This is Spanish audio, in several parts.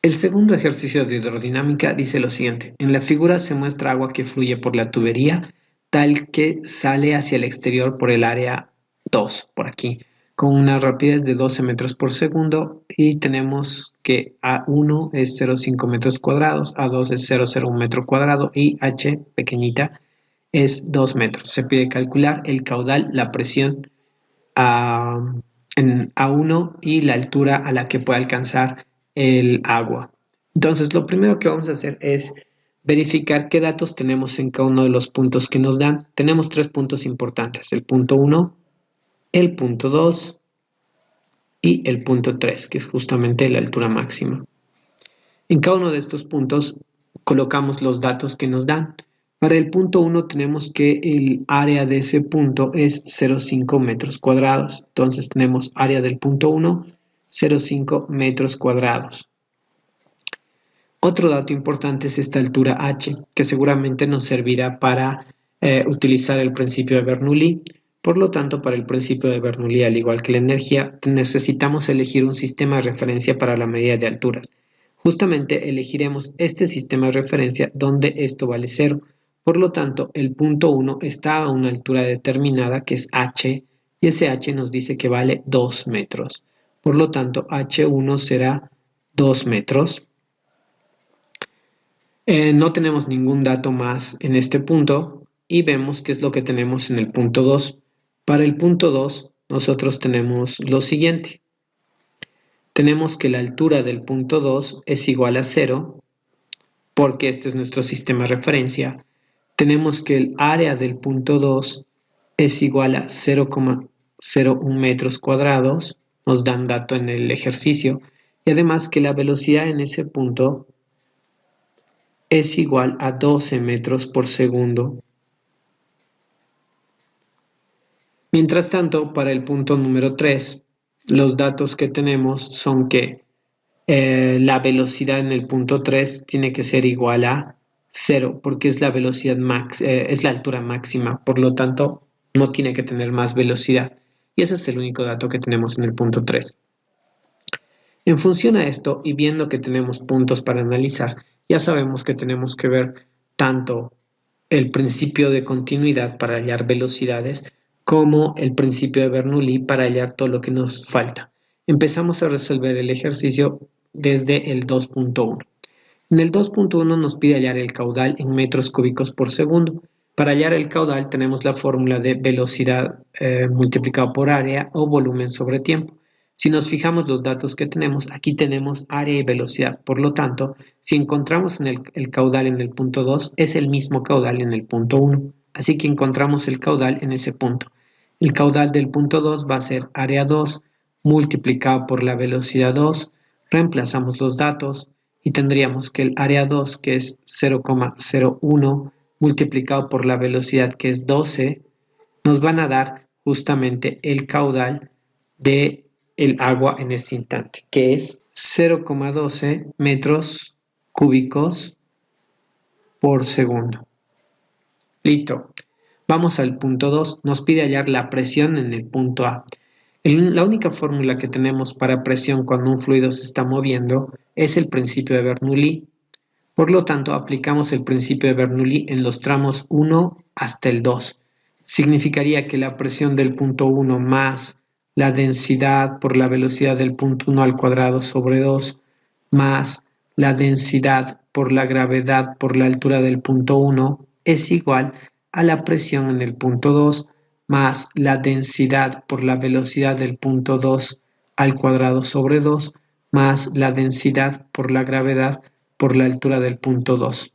El segundo ejercicio de hidrodinámica dice lo siguiente. En la figura se muestra agua que fluye por la tubería tal que sale hacia el exterior por el área 2, por aquí, con una rapidez de 12 metros por segundo y tenemos que A1 es 0,5 metros cuadrados, A2 es 0,01 metro cuadrado y H pequeñita es 2 metros. Se pide calcular el caudal, la presión a, en A1 y la altura a la que puede alcanzar el agua. Entonces, lo primero que vamos a hacer es verificar qué datos tenemos en cada uno de los puntos que nos dan. Tenemos tres puntos importantes, el punto 1, el punto 2 y el punto 3, que es justamente la altura máxima. En cada uno de estos puntos colocamos los datos que nos dan. Para el punto 1 tenemos que el área de ese punto es 0,5 metros cuadrados. Entonces tenemos área del punto 1, 0,5 metros cuadrados. Otro dato importante es esta altura h, que seguramente nos servirá para utilizar el principio de Bernoulli. Por lo tanto, para el principio de Bernoulli, al igual que la energía, necesitamos elegir un sistema de referencia para la medida de alturas. Justamente elegiremos este sistema de referencia donde esto vale 0. Por lo tanto, el punto 1 está a una altura determinada que es h y ese h nos dice que vale 2 metros. Por lo tanto, h1 será 2 metros. No tenemos ningún dato más en este punto y vemos qué es lo que tenemos en el punto 2. Para el punto 2 nosotros tenemos lo siguiente. Tenemos que la altura del punto 2 es igual a 0 porque este es nuestro sistema de referencia. Tenemos que el área del punto 2 es igual a 0,01 metros cuadrados, nos dan dato en el ejercicio, y además que la velocidad en ese punto es igual a 12 metros por segundo. Mientras tanto, para el punto número 3, los datos que tenemos son que la velocidad en el punto 3 tiene que ser igual a 0, porque es la velocidad es la altura máxima, por lo tanto, no tiene que tener más velocidad. Y ese es el único dato que tenemos en el punto 3. En función a esto, y viendo que tenemos puntos para analizar, ya sabemos que tenemos que ver tanto el principio de continuidad para hallar velocidades, como el principio de Bernoulli para hallar todo lo que nos falta. Empezamos a resolver el ejercicio desde el 2.1. En el 2.1 nos pide hallar el caudal en metros cúbicos por segundo. Para hallar el caudal tenemos la fórmula de velocidad multiplicado por área o volumen sobre tiempo. Si nos fijamos los datos que tenemos, aquí tenemos área y velocidad. Por lo tanto, si encontramos el caudal en el punto 2, es el mismo caudal en el punto 1. Así que encontramos el caudal en ese punto. El caudal del punto 2 va a ser área 2 multiplicado por la velocidad 2. Reemplazamos los datos y tendríamos que el área 2, que es 0,01, multiplicado por la velocidad, que es 12, nos van a dar justamente el caudal de el agua en este instante, que es 0,12 metros cúbicos por segundo. Listo. Vamos al punto 2. Nos pide hallar la presión en el punto A. La única fórmula que tenemos para presión cuando un fluido se está moviendo es el principio de Bernoulli. Por lo tanto, aplicamos el principio de Bernoulli en los tramos 1 hasta el 2. Significaría que la presión del punto 1 más la densidad por la velocidad del punto 1 al cuadrado sobre 2 más la densidad por la gravedad por la altura del punto 1 es igual a la presión en el punto 2 más la densidad por la velocidad del punto 2 al cuadrado sobre 2 más la densidad por la gravedad por la altura del punto 2.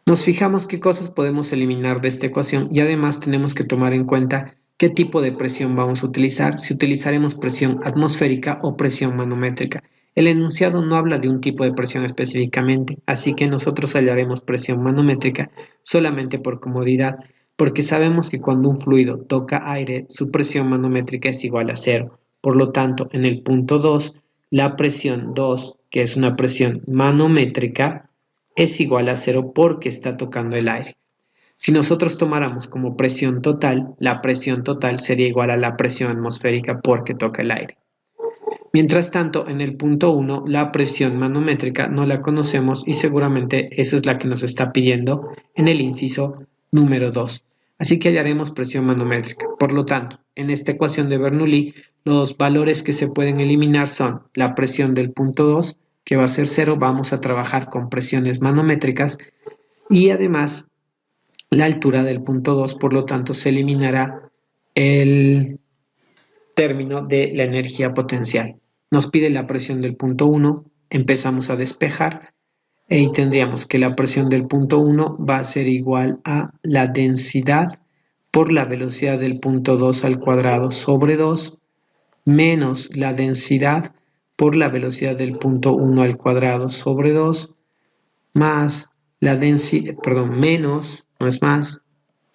Nos fijamos qué cosas podemos eliminar de esta ecuación y además tenemos que tomar en cuenta qué tipo de presión vamos a utilizar, si utilizaremos presión atmosférica o presión manométrica. El enunciado no habla de un tipo de presión específicamente, así que nosotros hallaremos presión manométrica solamente por comodidad, porque sabemos que cuando un fluido toca aire, su presión manométrica es igual a 0. Por lo tanto, en el punto 2, la presión 2, que es una presión manométrica, es igual a 0 porque está tocando el aire. Si nosotros tomáramos como presión total, la presión total sería igual a la presión atmosférica porque toca el aire. Mientras tanto, en el punto 1, la presión manométrica no la conocemos y seguramente esa es la que nos está pidiendo en el inciso número 2. Así que hallaremos presión manométrica. Por lo tanto, en esta ecuación de Bernoulli, los valores que se pueden eliminar son la presión del punto 2, que va a ser 0, vamos a trabajar con presiones manométricas, y además la altura del punto 2, por lo tanto se eliminará el término de la energía potencial. Nos pide la presión del punto 1, empezamos a despejar y tendríamos que la presión del punto 1 va a ser igual a la densidad por la velocidad del punto 2 al cuadrado sobre 2 menos la densidad por la velocidad del punto 1 al cuadrado sobre 2 más la densidad, perdón, menos, no es más,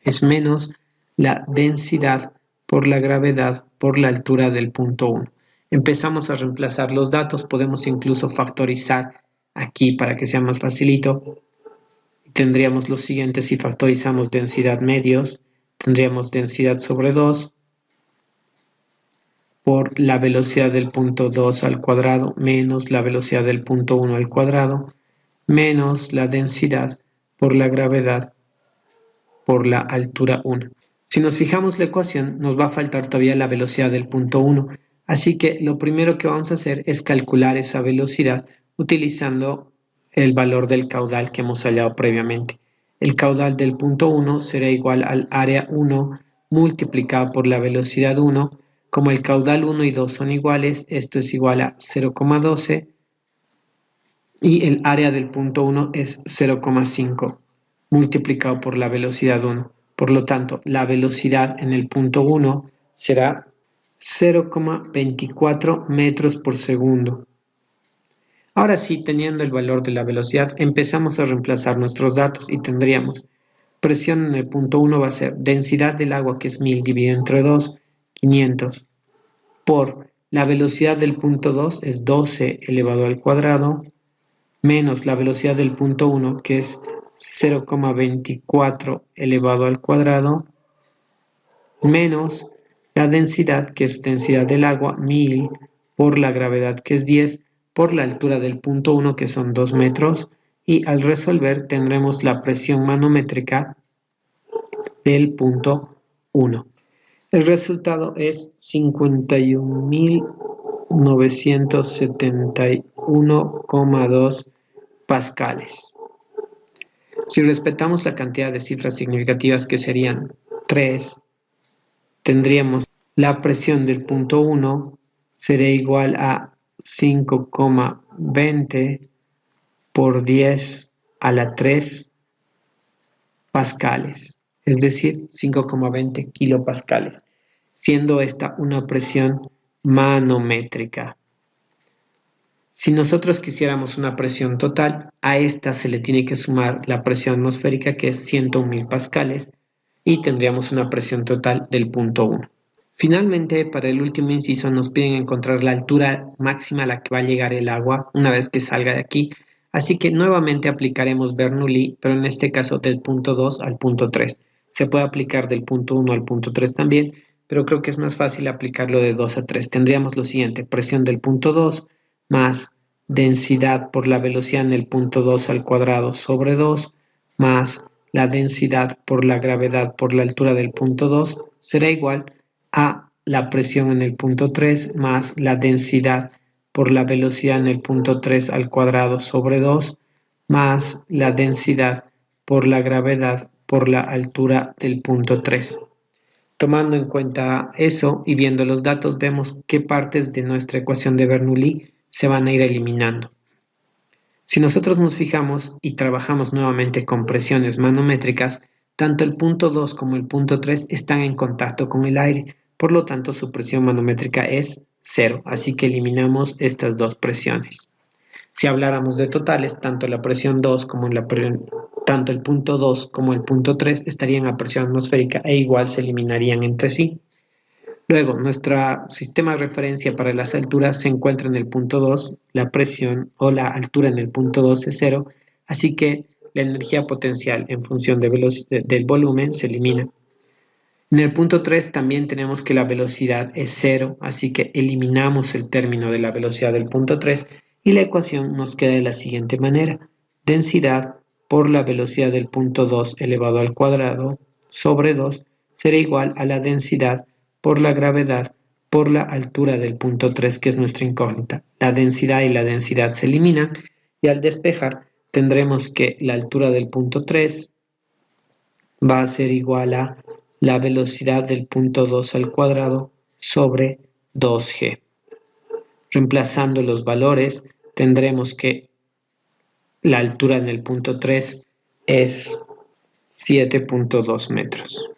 es menos la densidad por la gravedad por la altura del punto 1. Empezamos a reemplazar los datos, podemos incluso factorizar aquí para que sea más facilito. Tendríamos lo siguiente: si factorizamos densidad medios, tendríamos densidad sobre 2 por la velocidad del punto 2 al cuadrado menos la velocidad del punto 1 al cuadrado menos la densidad por la gravedad por la altura 1. Si nos fijamos la ecuación, nos va a faltar todavía la velocidad del punto 1, así que lo primero que vamos a hacer es calcular esa velocidad utilizando el valor del caudal que hemos hallado previamente. El caudal del punto 1 será igual al área 1 multiplicado por la velocidad 1. Como el caudal 1 y 2 son iguales, esto es igual a 0,12 y el área del punto 1 es 0,5 multiplicado por la velocidad 1. Por lo tanto, la velocidad en el punto 1 será 0,24 metros por segundo. Ahora sí, teniendo el valor de la velocidad, empezamos a reemplazar nuestros datos y tendríamos presión en el punto 1 va a ser densidad del agua, que es 1000 dividido entre 2, 500, por la velocidad del punto 2 es 12 elevado al cuadrado, menos la velocidad del punto 1, que es 0,24 elevado al cuadrado, menos la densidad, que es densidad del agua, 1000, por la gravedad, que es 10, por la altura del punto 1, que son 2 metros, y al resolver tendremos la presión manométrica del punto 1. El resultado es 51.971,2 pascales. Si respetamos la cantidad de cifras significativas, que serían 3, tendríamos la presión del punto 1 será igual a 5,20 por 10 a la 3 pascales, es decir, 5,20 kilopascales, siendo esta una presión manométrica. Si nosotros quisiéramos una presión total, a esta se le tiene que sumar la presión atmosférica, que es 101.000 pascales, y tendríamos una presión total del punto 1. Finalmente, para el último inciso nos piden encontrar la altura máxima a la que va a llegar el agua una vez que salga de aquí, así que nuevamente aplicaremos Bernoulli, pero en este caso del punto 2 al punto 3. Se puede aplicar del punto 1 al punto 3 también, pero creo que es más fácil aplicarlo de 2 a 3. Tendríamos lo siguiente: presión del punto 2 más densidad por la velocidad en el punto 2 al cuadrado sobre 2 más la densidad por la gravedad por la altura del punto 2 será igual a la presión en el punto 3 más la densidad por la velocidad en el punto 3 al cuadrado sobre 2 más la densidad por la gravedad por la altura del punto 3. Tomando en cuenta eso y viendo los datos, vemos qué partes de nuestra ecuación de Bernoulli se van a ir eliminando. Si nosotros nos fijamos y trabajamos nuevamente con presiones manométricas, tanto el punto 2 como el punto 3 están en contacto con el aire, por lo tanto su presión manométrica es 0, así que eliminamos estas dos presiones. Si habláramos de totales, tanto la presión 2 como tanto el punto 2 como el punto 3 estarían a presión atmosférica e igual se eliminarían entre sí. Luego, nuestro sistema de referencia para las alturas se encuentra en el punto 2, la presión o la altura en el punto 2 es 0, así que la energía potencial en función del volumen se elimina. En el punto 3 también tenemos que la velocidad es cero, así que eliminamos el término de la velocidad del punto 3 y la ecuación nos queda de la siguiente manera. Densidad por la velocidad del punto 2 elevado al cuadrado sobre 2 será igual a la densidad por la gravedad por la altura del punto 3, que es nuestra incógnita. La densidad y la densidad se eliminan y al despejar tendremos que la altura del punto 3 va a ser igual a la velocidad del punto 2 al cuadrado sobre 2g. Reemplazando los valores, tendremos que la altura en el punto 3 es 7.2 metros.